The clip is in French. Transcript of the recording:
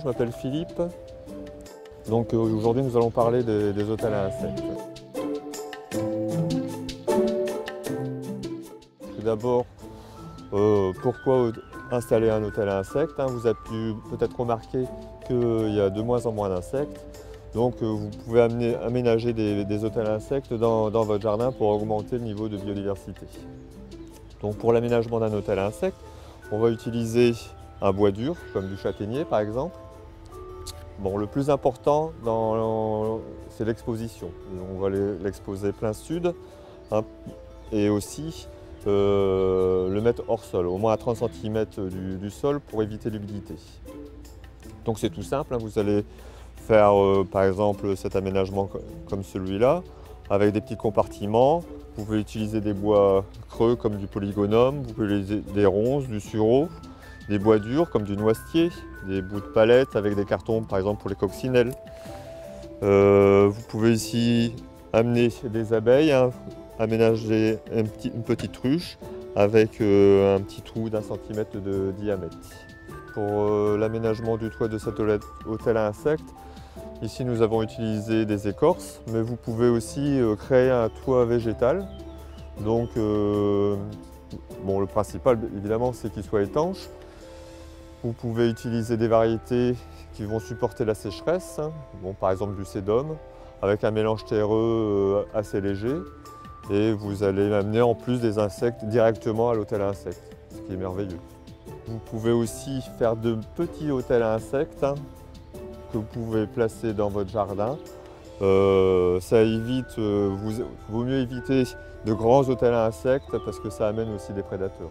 m'appelle Philippe. Donc aujourd'hui nous allons parler des hôtels à insectes. Tout d'abord, pourquoi installer un hôtel à insectes, hein? Vous avez pu peut-être remarquer qu'il y a de moins en moins d'insectes. Donc vous pouvez aménager des hôtels à insectes dans votre jardin pour augmenter le niveau de biodiversité. Donc pour l'aménagement d'un hôtel à insectes, on va utiliser un bois dur, comme du châtaignier par exemple. Bon, le plus important, c'est l'exposition. On va l'exposer plein sud, hein, et aussi le mettre hors sol, au moins à 30 cm du sol pour éviter l'humidité. Donc c'est tout simple, hein, vous allez faire par exemple cet aménagement comme celui-là, avec des petits compartiments. Vous pouvez utiliser des bois creux comme du polygonum, vous pouvez utiliser des ronces, du sureau, des bois durs comme du noisetier, des bouts de palette avec des cartons par exemple pour les coccinelles. Vous pouvez ici amener des abeilles, hein, aménager une petite ruche avec un petit trou d'1 centimètre de diamètre. Pour l'aménagement du toit de cet hôtel à insectes, ici nous avons utilisé des écorces, mais vous pouvez aussi créer un toit végétal. Donc bon, le principal évidemment c'est qu'il soit étanche. Vous pouvez utiliser des variétés qui vont supporter la sécheresse, hein. Bon, par exemple du sédum, avec un mélange terreux assez léger. Et vous allez amener en plus des insectes directement à l'hôtel à insectes, ce qui est merveilleux. Vous pouvez aussi faire de petits hôtels à insectes, hein, que vous pouvez placer dans votre jardin. Ça évite, vaut mieux éviter de grands hôtels à insectes parce que ça amène aussi des prédateurs.